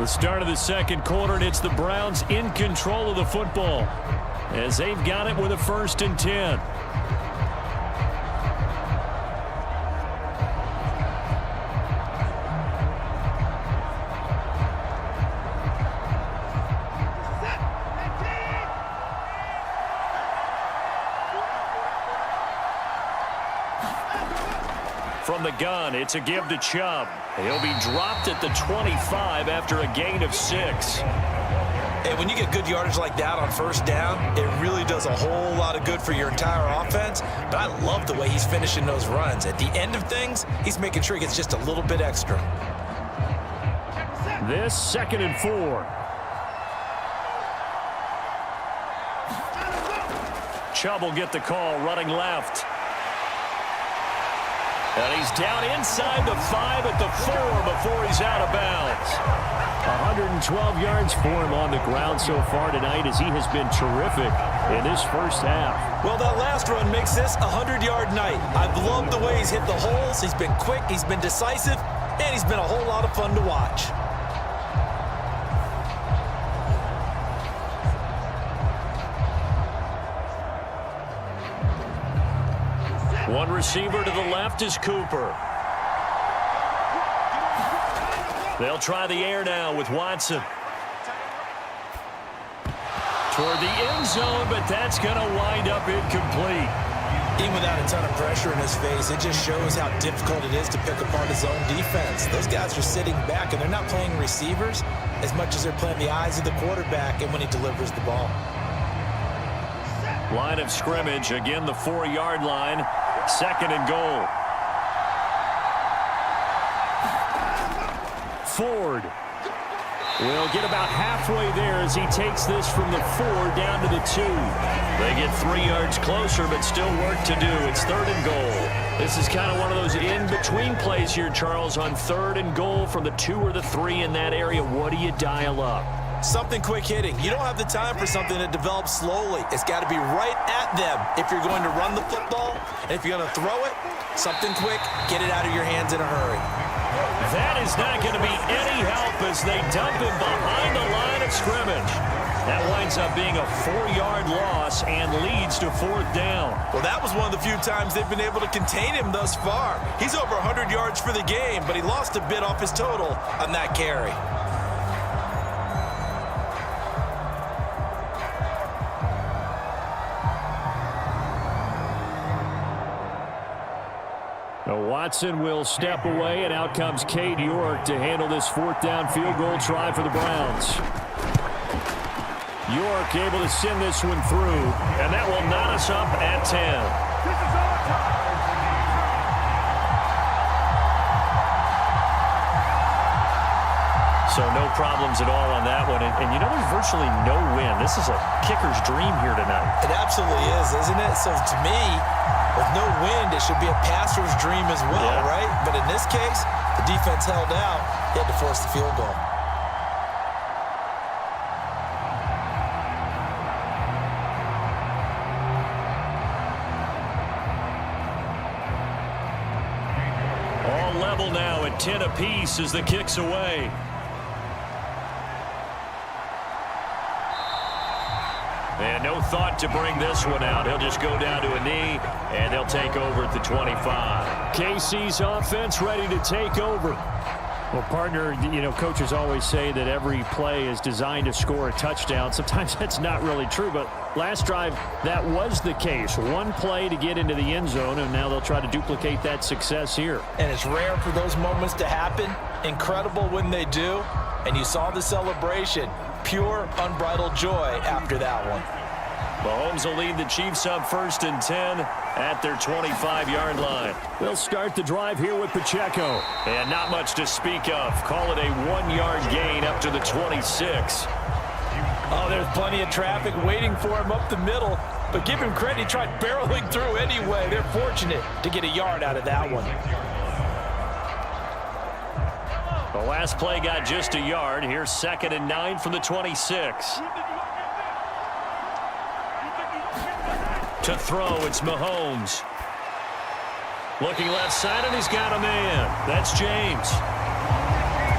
The start of the second quarter, and it's the Browns in control of the football as they've got it with a 1st and 10. From the gun, it's a give to Chubb. He'll be dropped at the 25 after a gain of 6. Hey, when you get good yardage like that on 1st down, it really does a whole lot of good for your entire offense. But I love the way he's finishing those runs. At the end of things, he's making sure he gets just a little bit extra. This 2nd and 4. Chubb will get the call, running left. And he's down inside the 5 at the 4 before he's out of bounds. 112 yards for him on the ground so far tonight as he has been terrific in this first half. Well, that last run makes this a 100-yard night. I've loved the way he's hit the holes. He's been quick, he's been decisive, and he's been a whole lot of fun to watch. One receiver to the left is Cooper. They'll try the air now with Watson. Toward the end zone, but that's going to wind up incomplete. Even without a ton of pressure in his face, it just shows how difficult it is to pick apart his own defense. Those guys are sitting back, and they're not playing receivers as much as they're playing the eyes of the quarterback and when he delivers the ball. Line of scrimmage, again the 4-yard line. 2nd and goal. Ford will get about halfway there as he takes this from the 4 down to the 2. They get 3 yards closer, but still work to do. It's 3rd and goal. This is kind of one of those in-between plays here, Charles, on 3rd and goal from the 2 or the 3 in that area. What do you dial up? Something quick hitting. You don't have the time for something that develops slowly. It's got to be right at them if you're going to run the football. And if you're going to throw it, something quick, get it out of your hands in a hurry. That is not going to be any help as they dump him behind the line of scrimmage. That winds up being a 4-yard loss and leads to 4th down. Well, that was one of the few times they've been able to contain him thus far. He's over 100 yards for the game, but he lost a bit off his total on that carry. Watson will step away, and out comes Cade York to handle this 4th down field goal try for the Browns. York able to send this one through, and that will knot us up at 10. So no problems at all on that one. And you know, there's virtually no wind. This is a kicker's dream here tonight. It absolutely is, isn't it? So to me, with no wind, it should be a passer's dream as well, right? But in this case, the defense held out. He had to force the field goal. All level now at 10 apiece as the kick's away. And no thought to bring this one out. He'll just go down to a knee, and they'll take over at the 25. KC's offense ready to take over. Well, partner, you know, coaches always say that every play is designed to score a touchdown. Sometimes that's not really true, but last drive, that was the case. One play to get into the end zone, and now they'll try to duplicate that success here. And it's rare for those moments to happen. Incredible when they do. And you saw the celebration. Pure, unbridled joy after that one. Mahomes will lead the Chiefs up 1st and 10 at their 25-yard line. They'll start the drive here with Pacheco. And not much to speak of. Call it a 1-yard gain up to the 26. Oh, there's plenty of traffic waiting for him up the middle. But give him credit, he tried barreling through anyway. They're fortunate to get a yard out of that one. The last play got just a yard. Here's 2nd and 9 from the 26. To throw, it's Mahomes. Looking left side, and he's got a man. That's James.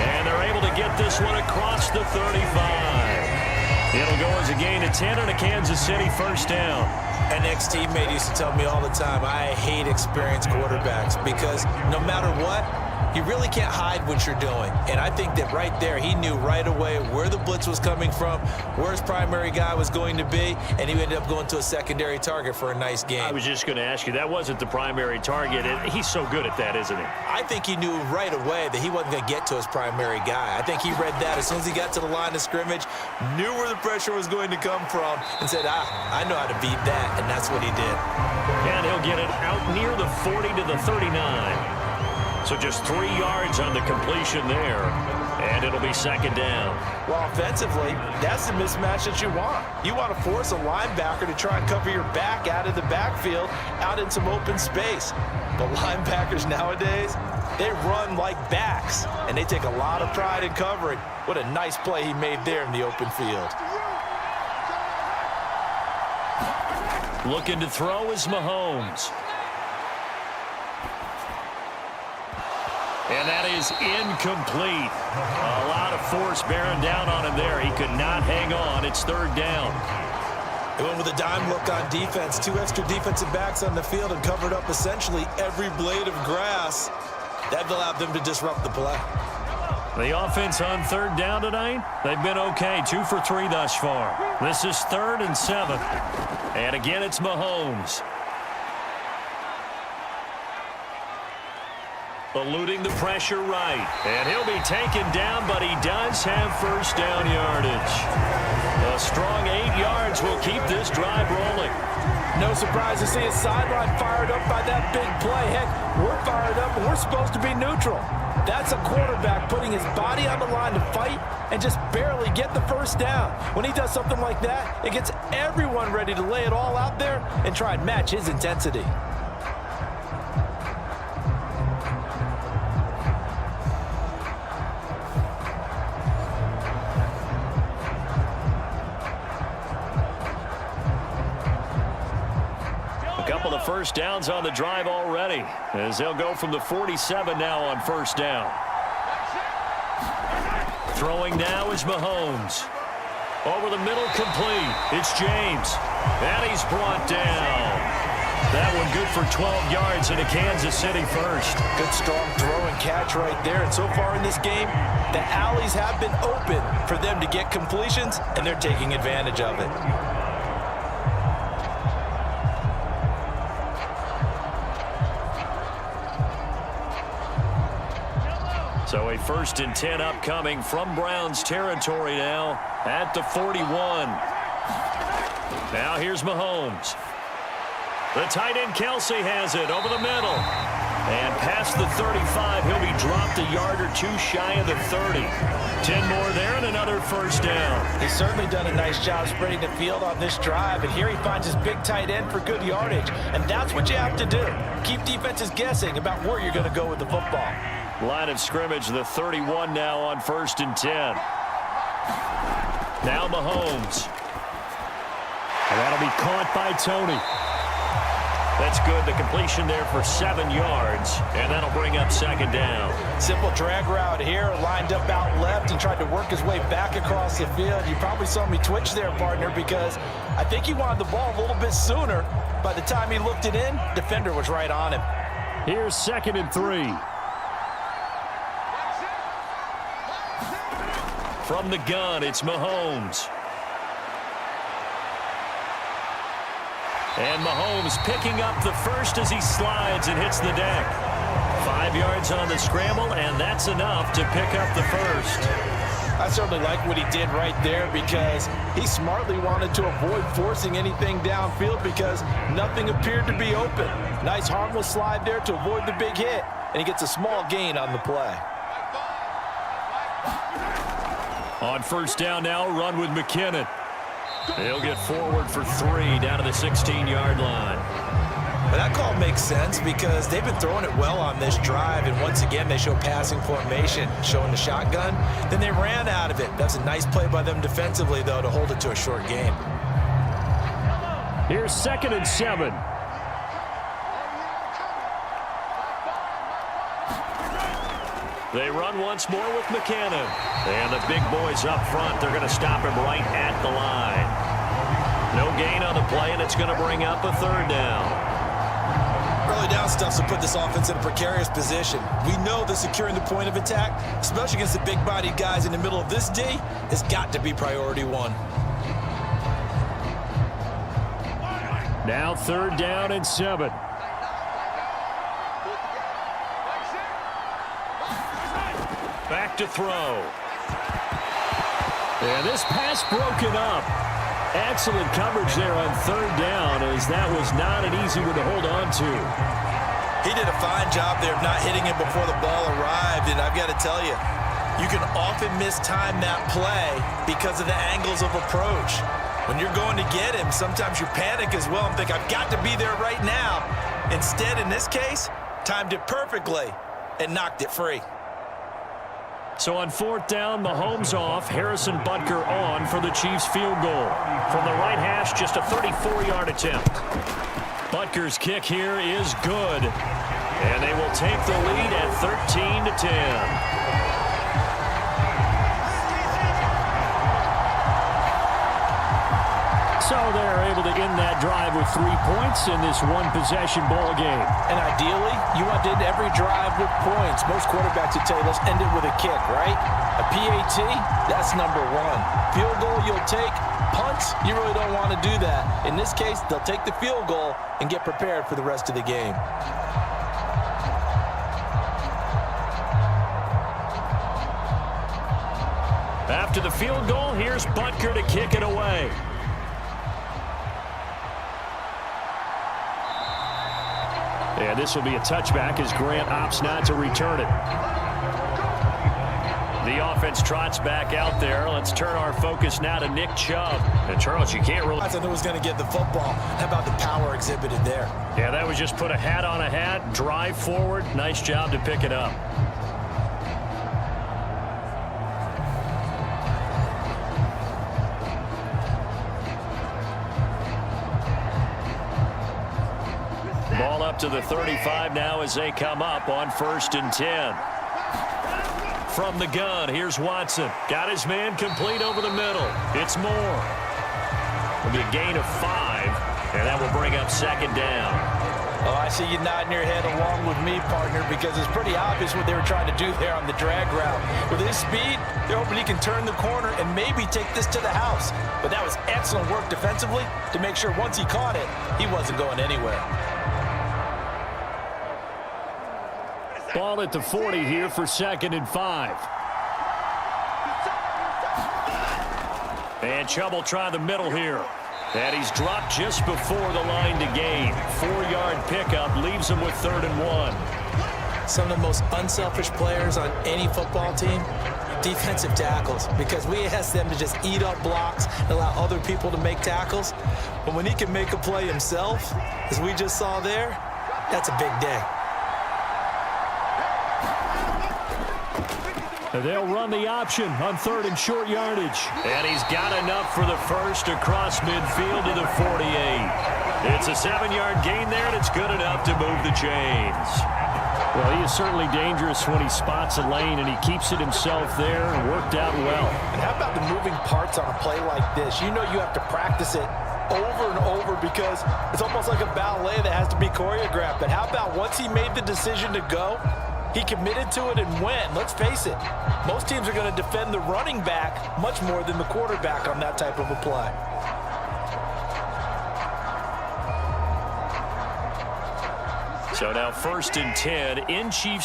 And they're able to get this one across the 35. It'll go as a gain of 10 and a Kansas City first down. An ex-teammate used to tell me all the time, I hate experienced quarterbacks because no matter what, you really can't hide what you're doing. And I think that right there, he knew right away where the blitz was coming from, where his primary guy was going to be, and he ended up going to a secondary target for a nice game. I was just going to ask you, that wasn't the primary target. He's so good at that, isn't he? I think he knew right away that he wasn't going to get to his primary guy. I think he read that as soon as he got to the line of scrimmage, knew where the pressure was going to come from, and said, I know how to beat that, and that's what he did. And he'll get it out near the 40 to the 39. So just 3 yards on the completion there, and it'll be second down. Well, offensively, that's the mismatch that you want. You want to force a linebacker to try and cover your back out of the backfield, out in some open space. But linebackers nowadays, they run like backs, and they take a lot of pride in covering. What a nice play he made there in the open field. Looking to throw is Mahomes. And that is incomplete. A lot of force bearing down on him there. He could not hang on. It's third down. They went with a dime look on defense. 2 extra defensive backs on the field and covered up essentially every blade of grass. That allowed them to disrupt the play. The offense on third down tonight, they've been okay. 2 for 3 thus far. This is 3rd and 7. And again, it's Mahomes. Eluding the pressure right. And he'll be taken down, but he does have first down yardage. A strong 8 yards will keep this drive rolling. No surprise to see his sideline fired up by that big play. Heck, we're fired up and we're supposed to be neutral. That's a quarterback putting his body on the line to fight and just barely get the first down. When he does something like that, it gets everyone ready to lay it all out there and try and match his intensity. Couple of first downs on the drive already, as they'll go from the 47 now on first down. Throwing now is Mahomes. Over the middle, complete. It's James. And he's brought down. That one good for 12 yards and a Kansas City first. Good strong throw and catch right there. And so far in this game, the alleys have been open for them to get completions, and they're taking advantage of it. So a 1st and 10 upcoming from Browns territory now at the 41. Now here's Mahomes. The tight end Kelsey has it over the middle. And past the 35, he'll be dropped a yard or 2 shy of the 30. 10 more there and another first down. He's certainly done a nice job spreading the field on this drive, and here he finds his big tight end for good yardage. And that's what you have to do. Keep defenses guessing about where you're going to go with the football. Line of scrimmage, the 31 now on 1st and 10. Now Mahomes. And that'll be caught by Tony. That's good. The completion there for 7 yards, and that'll bring up second down. Simple drag route here, lined up out left and tried to work his way back across the field. You probably saw me twitch there, partner, because I think he wanted the ball a little bit sooner. By the time he looked it in, defender was right on him. Here's 2nd and 3. From the gun, it's Mahomes. And Mahomes picking up the first as he slides and hits the deck. 5 yards on the scramble, and that's enough to pick up the first. I certainly like what he did right there because he smartly wanted to avoid forcing anything downfield because nothing appeared to be open. Nice harmless slide there to avoid the big hit, and he gets a small gain on the play. On first down now, run with McKinnon. He'll get forward for 3 down to the 16-yard line. But that call makes sense because they've been throwing it well on this drive, and once again they show passing formation, showing the shotgun. Then they ran out of it. That's a nice play by them defensively, though, to hold it to a short gain. Here's 2nd and 7. They run once more with McKinnon. And the big boys up front, they're going to stop him right at the line. No gain on the play, and it's going to bring up a third down. Early down stuff will put this offense in a precarious position. We know that securing the point of attack, especially against the big-bodied guys in the middle of this D, has got to be priority one. Now 3rd down and 7. Back to throw. And this pass broken up. Excellent coverage there on 3rd down, as that was not an easy one to hold on to. He did a fine job there of not hitting him before the ball arrived, and I've got to tell you, you can often mistime that play because of the angles of approach. When you're going to get him, sometimes you panic as well and think, I've got to be there right now. Instead, in this case, timed it perfectly and knocked it free. So on 4th down, Mahomes off, Harrison Butker on for the Chiefs field goal. From the right hash, just a 34-yard attempt. Butker's kick here is good. And they will take the lead at 13-10. So they're able to end that drive with 3 points in this one-possession ball game. And ideally, you want to end every drive with points. Most quarterbacks would tell you, let's end it with a kick, right? A PAT, that's number 1. Field goal, you'll take. Punts, you really don't want to do that. In this case, they'll take the field goal and get prepared for the rest of the game. After the field goal, here's Butker to kick it away. And this will be a touchback as Grant opts not to return it. The offense trots back out there. Let's turn our focus now to Nick Chubb. And Charles, you can't really... I thought it was going to get the football. How about the power exhibited there? Yeah, that was just put a hat on a hat, drive forward. Nice job to pick it up. Ball up to the 35 now as they come up on 1st and 10. From the gun, here's Watson. Got his man complete over the middle. It's Moore. It'll be a gain of 5, and that will bring up 2nd down. Oh, I see you nodding your head along with me, partner, because it's pretty obvious what they were trying to do there on the drag route. With his speed, they're hoping he can turn the corner and maybe take this to the house. But that was excellent work defensively to make sure once he caught it, he wasn't going anywhere. Ball at the 40 here for 2nd and 5. And Chubb will try the middle here. And he's dropped just before the line to gain. 4-yard pickup leaves him with 3rd and 1. Some of the most unselfish players on any football team, defensive tackles, because we ask them to just eat up blocks and allow other people to make tackles. But when he can make a play himself, as we just saw there, that's a big day. They'll run the option on 3rd and short yardage. And he's got enough for the first across midfield to the 48. It's a 7-yard gain there, and it's good enough to move the chains. Well, he is certainly dangerous when he spots a lane, and he keeps it himself there and worked out well. And how about the moving parts on a play like this? You know you have to practice it over and over because it's almost like a ballet that has to be choreographed. But how about once he made the decision to go, he committed to it and went. Let's face it, most teams are going to defend the running back much more than the quarterback on that type of a play. So now 1st and 10 in Chiefs